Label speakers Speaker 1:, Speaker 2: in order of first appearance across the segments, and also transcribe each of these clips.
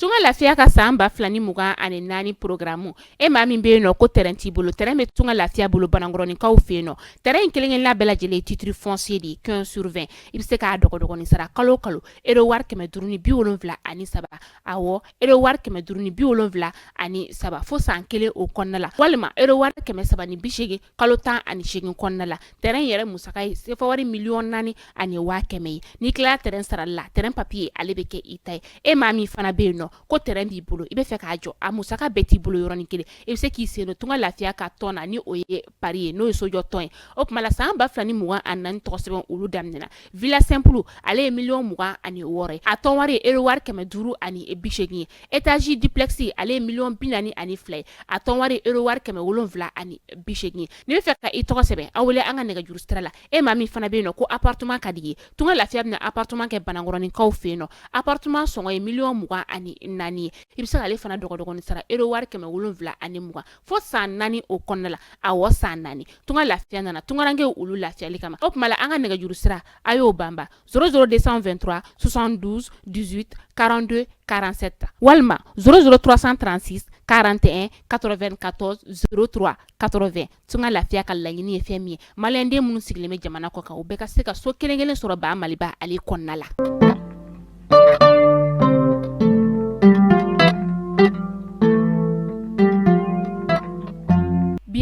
Speaker 1: tunga lafiya ka san 2024 programme e ma min be no ko terrain ti bolo terrain me tunga lafiya bolo banangoroni kaw fe no terrain kelen la bela jele titre foncier di 15/20 ibe se ka dogo ni sara kalo edo war keme duruni bi wolonvla ani saba awo edo war keme duruni bi wolonvla ani saba fo san kele o konnala walma edo war keme saba ni bishege kalo tan ani shegin konnala terrain yere musakai se fo wari million nani ani wa keme ni kla terrain sara la terrain papier alebe ke itay e ma mi fana be no ko terrain bi bolo ibe fe ka jo amusaka beti bolo yoroni kele e se ki se no tunga lafiya ka tona ni oye parie no so jo ton o kuma la samba flani muwa anan to sebon ulu damnena villa simple ale million muwa ani wore aton wari ero war keme duru ani bishegi etage duplexi ale million binani ani flay aton wari ero war keme wolonvla ani bishegi ni fe ka ito sebe awle anga nega juru strala e mami fana be no ko appartement kadi tunga lafiya na appartement ke banangoroni kaw fe no appartement songo e million muwa ani nani ibisa ale fana dogo ni sara ero war keme wolonvla ani muwa fo san nani o konnala awo san nani tunga lafiya nana tunga range ulu lafiya likama op mala anga nega juru stra ayo bamba 00223 72 18 42 47 walma 00336 41 94 03 80 tunga lafiya ka lagini femi malende munu sigleme jamana ko ka ubeka seka so kelengelen soro ba maliba ali konnala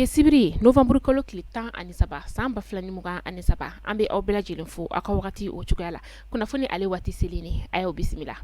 Speaker 1: sibiri novembre kalo kile 10 ani saba samba flani muga ani saba ambe aw bela jelen fo aka wakati o cugala kuna foni ale wati selini ayo bismillah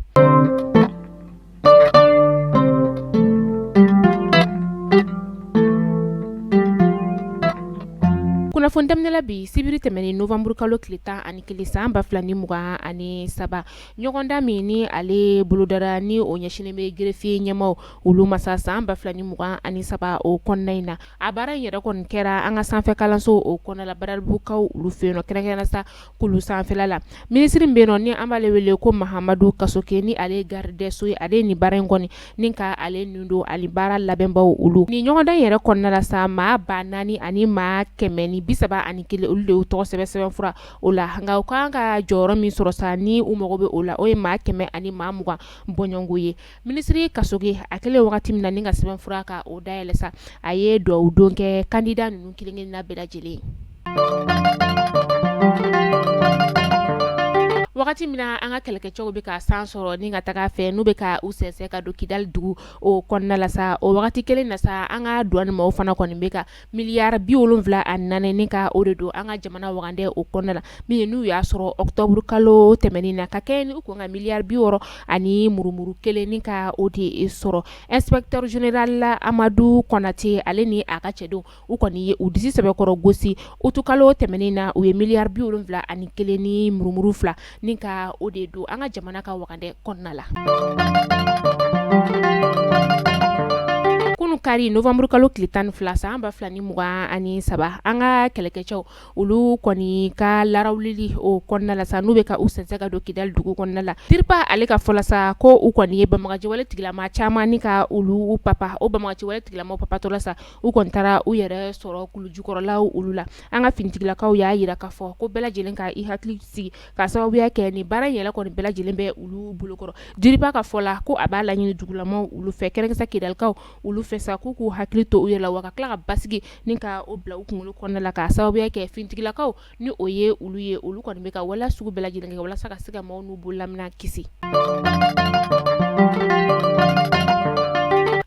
Speaker 1: kuna fondamnela bi sibiri temeni novembre kalo kilita ani kilisa amba flani muga ani saba nyogonda mini ale buludara ni o nyashine me grefi nyamo ulu masasa amba flani muga ani saba o konnaina abara yera kon kera anga sanfe kalanso o konnala badal bukaw ulu feno kera sa kulu sanfe lala ministre mbeno ni ambale wele ko Mahamadou Kasoke ni ale garde so ade ni barengoni ninka ale nundo ali bara labemba ulu ni nyogonda yera konnala sa ma banani ani ma kemeni bisaba ani kele ulu de to sebe fura ola nga ka joro mi soro sani umogobe ola o ma keme ani ma muga bonyonguye ministre Kasoge akele wakati mina ninga sebe fura ka o daelesa aye do udonke candidat nunu kilingen na bela jele wakati mina anga keleke chogo be ka sansoro ni nga taka fe no be ka usese ka do kidal dugu o konnala sa o wakati kele na sa anga douane ma o fana ko ni be ka milliard bi wolonvla annane ni ka o do anga jamana wagande o konnala mi nu ya soro octobre kalo temenina ka ken ko nga milliard bi woro ani murumuru kele ni ka o de soro inspecteur général Amadou Konate ale ni aka chedo u ko ni u disi sebe koro gosi utukalo temenina u ye milliard bi wolonvla ani kele ni murumuru fla ninka o de do anga jamana ka wakande konnala kunu kari novembre kalo klitan flasa amba flani muga ani saba anga kelekecho ulu koni ka larawlili o konnala sa nube ka usense do kidal dugu konnala dirpa ale ka folasa ko u koni ba magaji wala tigla ma chama ni ka ulu u papa o ba magaji wala tigla ma papa to la sa u kontara u yere soro kulu jukoro la ulula anga fintigla ka ya yira ka fo ko bela jelen ka i hatli si ka sababu ya ke ni bara yela koni bela jelen be ulu bulukoro dirpa ka fola ko abala nyini dugula mo ulu fe kere sa kidal ka ulu fesa kuku haklito uyela waka kla basigi ninka obla ukungulu konnala ka sababu yake fintigila kaw ni oye uluye ulu kon beka wala sugu bela jilenga wala saka siga mawnu bulamna kisi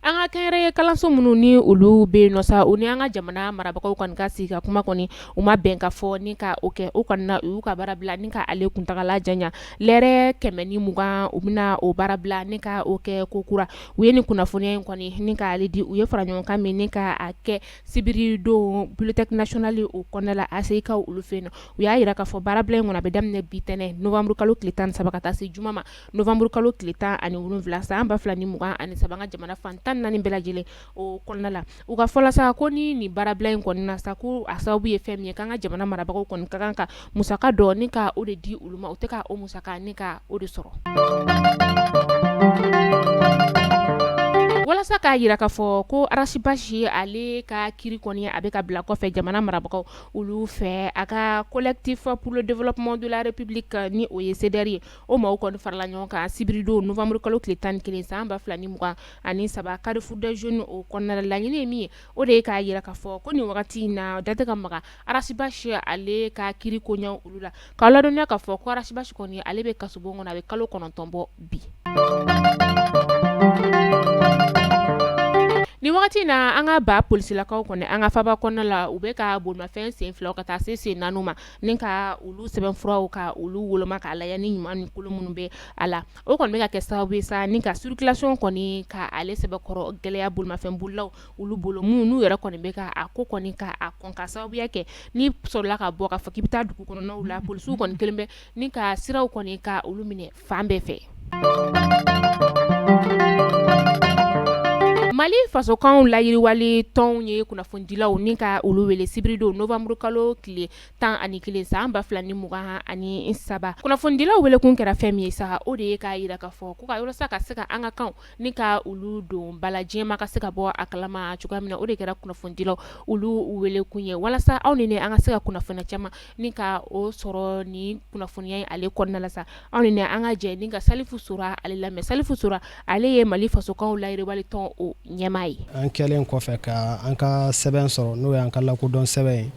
Speaker 1: anga kere kalanso munu ni ulu be no sa uni anga jamana marabako kon kasi ka kuma koni uma benka fo ni ka oke o kon na u ka barabla ni ka ale kuntagala janya lere kemeni muga umna o barabla ni ka oke kokura weni kuna foni koni ni ka ale di uye franyon ka me ni ka ake sibiri do bibliothèque nationale o konala asika ulu feno uya ira ka fo barabla ngona be damne bitene novembre kalo klitan sabakata si jumama novembre kalo klitan ani ulu vlasa amba flani muga ani sabanga jamana fantan nani bela jele o konnala uga fola sa koni ni barabla en konna sa ku asabu ye femi kanga jamana marabako kon kanka musaka do ni ka o de di uluma o teka o musaka ni ka o de soro wala sa k'a yira k'a fɔ ko Arasibashi ale ka kiri kɔni a bɛ ka bila kɔfɛ jamana marabagaw olu fɛ a ka collectif pour le développement de la république ni o ye CDR ye o maaw kɔni farala ɲɔgɔn kan sibiridon novembre kalo tile 11 san 2023 Carrefour des jeunes o kɔnɔna la laɲini ye min ye o de ye k'a yira k'a fɔ ko nin wagati in na da tɛ ka maga Arasibashi ale ka kiri koɲɛw olu la k'a ladɔnniya k'a fɔ ko Arasibashi kɔni ale bɛ kasobon kɔnɔ a bɛ kalo 9 bɔ bi. Ni wagati na an ka ba polisilakaw kɔni an ka faba kɔnɔna la u bɛ ka bolimafɛn sen filaw ka taa se sen naaniw ma ni ka olu sɛbɛnfuraw ka olu woloma k'a lajɛ ni ɲuman ni kolon minnu bɛ a la o kɔni bɛ ka kɛ sababu ye sa ni ka circulation kɔni ka ale sɛbɛkɔrɔ gɛlɛya bolimafɛn bolilaw olu bolo n'u yɛrɛ kɔni bɛ ka a ko kɔni ka a kɔn ka sababuya kɛ ni sɔrɔla ka bɔ k'a fɔ k'i bɛ taa dugu kɔnɔnaw la polisiw kɔni kelen bɛ ni ka siraw kɔni ka olu minɛ fan bɛɛ fɛ. Mali fasokanw layiriwali tɔnw ye kunnafonidilaw ni ka olu wele sibiridon novembre kalo tile 11 san 2023 kunnafonidilaw wele kun kɛra fɛn min ye sa o de ye k'a yira k'a fɔ ko ka yɔrɔsa ka se ka an ka kan ni ka olu don bala jɛma ka se ka bɔ a kalama cogoya min na o de kɛra kunnafonidilaw olu wele kun ye walasa aw ni an ka se ka kunnafoniya caman ni ka o sɔrɔ ni kunnafoniya ale kɔnɔna la sa aw ni an ka jɛ ni ka Salifu Sora ale lamɛn Salifu Sora ale ye Mali fasokanw layiriwali tɔn o ɲɛmaa ye.
Speaker 2: An kɛlen kɔfɛ ka an ka sɛbɛn sɔrɔ n'o ye an ka lakodɔn sɛbɛn ye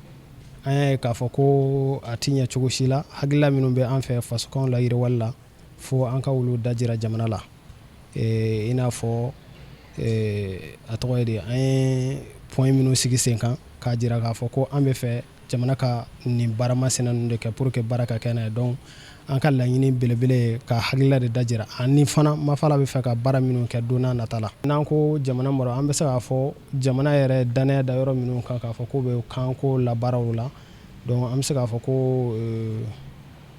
Speaker 2: an ye k'a fɔ ko a ti ɲɛ cogo si la hakilila minnu bɛ an fɛ fasokanw layiriwali la fo an ka olu dajira jamana la i n'a fɔ a tɔgɔ ye de an ye point minnu sigi sen kan k'a jira k'a fɔ ko an bɛ fɛ jamana ka nin baara masina ninnu de kɛ pour que baara ka kɛ n'a ye donc an ka laɲini belebele ka hakilila de dajira ani fana mafala bɛ fɛ ka baara minnu kɛ don n'a nata la n'an ko jamana mara an bɛ se k'a fɔ jamana yɛrɛ danaya da yɔrɔ minnu kan k'a fɔ ko bɛ kanko labaaraw la donc an bɛ se k'a fɔ ko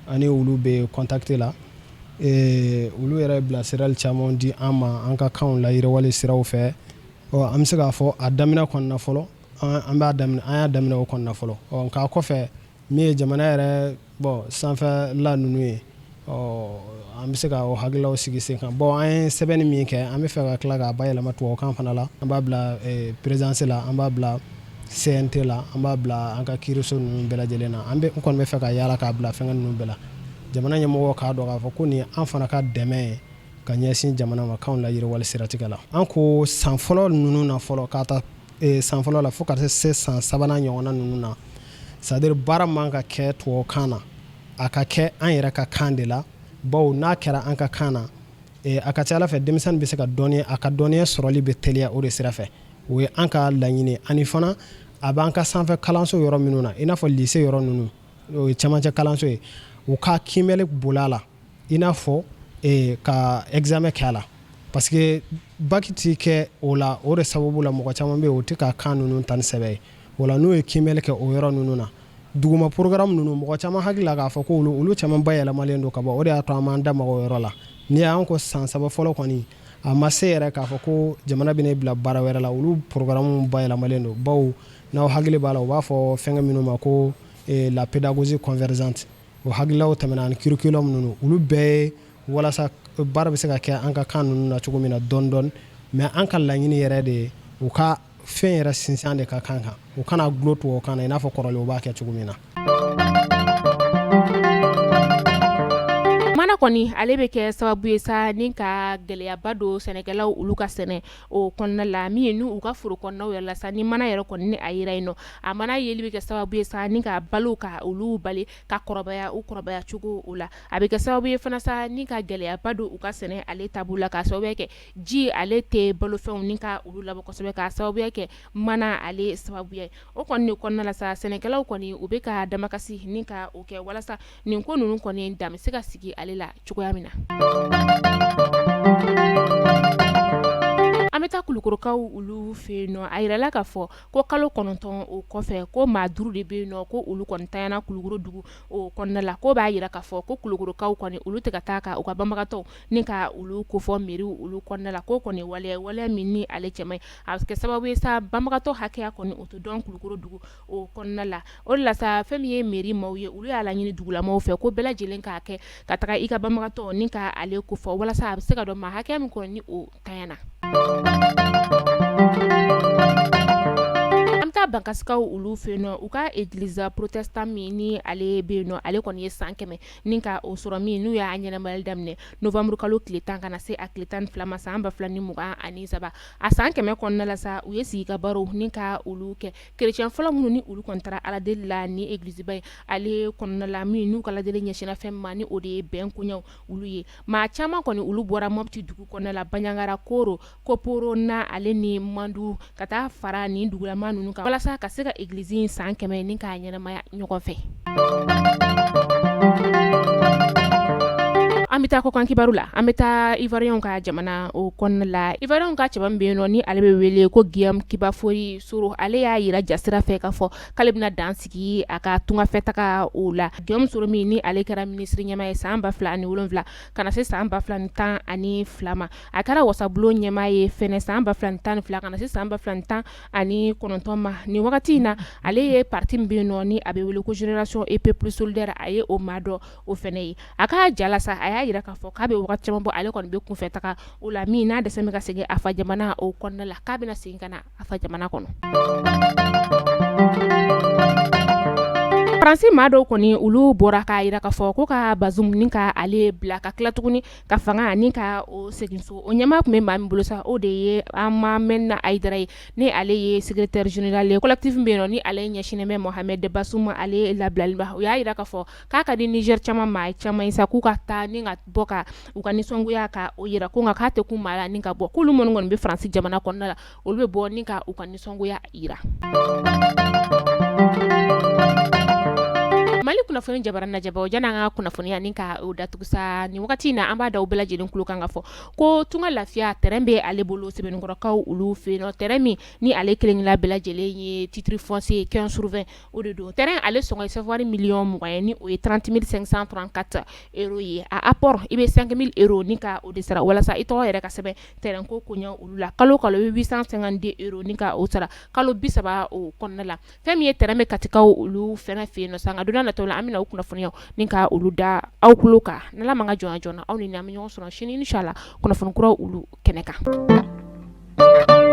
Speaker 2: ani olu bɛ contacté la olu yɛrɛ bilasirali caman di an ma an ka kanw la yiriwali siraw fɛ an bɛ se k'a fɔ a daminɛ kɔnɔna fɔlɔ an y'a daminɛ o kɔnɔna fɔlɔ nka kɔfɛ min ye jamana yɛrɛ sanfɛ la ninnu ye an bɛ se ka o hakililaw sigi sen kan an ye sɛbɛnni min kɛ an bɛ fɛ ka tila k'a bayɛlɛma tubabukan fana la an b'a bila présidence la an b'a bila CNT la an b'a bila an ka kiiriso ninnu bɛɛ lajɛlen na n kɔni bɛ fɛ ka yaala k'a bila fɛngɛ ninnu bɛɛ la jamana ɲɛmɔgɔ k'a dɔn k'a fɔ ko nin an fana ka dɛmɛ ye ka ɲɛsin jamana ma kanw la yiriwali siratigɛ la an ko san fɔlɔ ninnu na fɔlɔ k'a ta san fɔlɔ la fo ka se san sabanan ɲɔgɔnna ninnu na c'est à dire baara man ka kɛ tubabukan na a ka kɛ an yɛrɛ ka kan de la bawo n'a kɛra an ka kan na a ka ca Ala fɛ denmisɛnnin bɛ se ka dɔnniya a ka dɔnniya sɔrɔli bɛ teliya o de sira fɛ o ye an ka laɲini ani fana a b'an ka sanfɛ kalanso yɔrɔ minnu na i n'a fɔ lycée yɔrɔ ninnu o ye cɛmancɛ kalanso ye u ka kiimɛli bol'a la i n'a fɔ ka examen kɛ a la parce que bac ti kɛ o la o de sababu la mɔgɔ caman bɛ yen o tɛ ka kan ninnu ta ni sɛbɛn ye o la n'o ye kiimɛli kɛ o yɔrɔ ninnu na duguma programme ninnu mɔgɔ caman hakili la k'a fɔ ko olu caman bayɛlɛmalen don ka bɔ o de y'a to an m'an da maga o yɔrɔ la n'i y'an ko san saba fɔlɔ kɔni a ma se yɛrɛ k'a fɔ ko jamana bɛ ne bila baara wɛrɛ la olu programme bayɛlɛmalen don bawo n'aw hakili b'a la u b'a fɔ fɛngɛ minnu ma ko la pédagogie convergente o hakililaw tɛmɛna ani curriculum ninnu olu bɛɛ ye walasa baara bɛ se ka kɛ an ka kan ninnu na cogo min na dɔɔni dɔɔni mais an ka laɲini yɛrɛ de ye u ka fɛn yɛrɛ sinsin de ka kan u kana gulo tubabukan na i n'a fɔ kɔrɔlen u b'a kɛ cogo min na.
Speaker 1: Mana kɔni ale bɛ kɛ sababu ye sa ni ka gɛlɛyaba don sɛnɛkɛlaw olu ka sɛnɛ o kɔnɔna la min ye n'u ka foro kɔnɔnaw yɛrɛ la sa ni mana yɛrɛ kɔni ni a yira yen nɔ a mana yeli bɛ kɛ sababu ye sa ni ka balo ka olu bali ka kɔrɔbaya u kɔrɔbaya cogo o la a bɛ kɛ sababu ye fana sa ni ka gɛlɛyaba don u ka sɛnɛ ale taabolo la ka sababu kɛ ji ale tɛ balofɛnw ni ka olu labɔ kosɛbɛ ka sababu kɛ mana ale sababu ye o kɔni de kɔnɔna la sa sɛnɛkɛlaw kɔni u bɛ ka damakasi ni ka o kɛ walasa nin ko ninnu kɔni dan bɛ se ka sigi ale la cogoya min na. An bɛ taa Kulukorokaw olu fɛ yen nɔ a yirala k'a fɔ ko kalo 9 o kɔfɛ ko maa 5 de bɛ yen nɔ ko olu kɔni tanyana Kulukoro dugu o kɔnɔna la ko b'a yira k'a fɔ ko Kulukorokaw kɔni olu tɛ ka taa ka u ka banbagatɔw ni ka olu kofɔ mairie olu kɔnɔna la ko kɔni waleya min ni ale cɛman ye a bɛ kɛ sababu ye sa banbagatɔ hakɛya kɔni o tɛ dɔn Kulukoro dugu o kɔnɔna la o de la sa fɛn min ye mairie maaw ye olu y'a laɲini dugulamaw fɛ ko bɛɛ lajɛlen k'a kɛ ka taga i ka banbagatɔ ni ka ale kofɔ walasa a bɛ se ka dɔn maa hakɛya min kɔni ni o tanyana. bankasikaw olu fe no u ka église protestant min ni ale be no ale kɔni ye san kɛmɛ nin ka o sɔrɔ min n'u y'a ɲɛnɛmayali daminɛ novembre kalo tile 10 kana se a tile 12 ma san 2023 a san kɛmɛ kɔnɔna la sa u ye sigi ka baro nin ka olu kɛ chrétien fɔlɔ minnu ni olu kɔni tara aladeli la ni église ba ye ale kɔnɔna la min n'u ka aladeli ɲɛsinna fɛn ma ni o de ye bɛn koɲɛw olu ye maa caman kɔni olu bɔra Mopti dugu kɔnɔna la Baɲangara Koro Koporo na ale ni Mandu ka taa fara nin dugulama ninnu kan walasa ka se ka église in san kɛmɛ nin k'a ɲɛnamaya ɲɔgɔn fɛ. An bɛ taa kɔkan kibaru la an bɛ taa Ivoirien ka jamana o kɔnɔna la Ivoirien ka cɛba min bɛ yen nɔ ni ale bɛ wele ko Guillaume Kibafori Soro ale y'a yira jasira fɛ k'a fɔ k'ale bɛna dan sigi a ka tungafɛtaga o la Guillaume Soro min ni ale kɛra ministre ɲɛmaa ye san 2007 ka na se san 2012 ma a kɛra wasabulon ɲɛmaa ye fɛnɛ san 2012 ka na se san 2019 ma nin wagati in na ale ye parti min bɛ yen nɔ ni a bɛ wele ko Génération EP Plus Solidaire a ye o maa dɔ o fɛnɛ ye a ka jala sa a y'a yira k'a fɔ k'a bɛ wagati caman bɔ ale kɔni bɛ kunfɛ taga o la min n'a dɛsɛ bɛ ka segin a fa jamana o kɔnɔna la k'a bɛna segin ka na a fa jamana kɔnɔ. Faransi maa dɔw kɔni olu bɔra k'a yira k'a fɔ ko ka Bazoum ni ka ale bila ka tila tuguni ka fanga ni ka o segin so o ɲɛmaa tun bɛ maa min bolo sa o de ye Amamena Aidara ye ni ale ye secrétaire général ye collectif bɛ yen nɔ ni ale ɲɛsinnen bɛ Mohamed Bazoum ale labilali ba o y'a yira k'a fɔ k'a ka di Niger caman maa caman ye sa k'u ka taa ni ka bɔ ka u ka nisɔngoya ka o yira ko nka k'a tɛ kun maa la ni ka bɔ k'olu minnu kɔni bɛ Faransi jamana kɔnɔna la olu bɛ bɔ ni ka u ka nisɔngoya yira. Mali kunnafoni jabara najaba o jana an ka kunnafoniya ni ka o datugu sa ni wagati in na an b'a da u bɛɛ lajɛlen kulo kan ka fɔ ko tunga lafiya terrain bɛ ale bolo sɛbɛnnikɔrɔkaw olu fɛ yen nɔ terrain min ni ale kelen-kelen bɛɛ lajɛlen ye titre foncier 15/20 o de don terrain ale sɔngɔ ye savoir million 20 ye ni o ye 30 534 euros ye a apport i bɛ 5 000 euros ni ka o de sara walasa i tɔgɔ yɛrɛ ka sɛbɛn terrain ko koɲɛ olu la kalo kalo i bɛ 852 euros ni ka o sara kalo 30 o kɔnɔna la fɛn min ye terrain bɛ katikaw olu fɛnɛ fɛ yen nɔ sanga donna natɔla an bɛna o kunnafoniyaw ni ka olu da aw kulo kan n'Ala man ka jɔnya joona aw ni an bɛ ɲɔgɔn sɔrɔ sini inshallah kunnafoni kuraw olu kɛnɛ kan.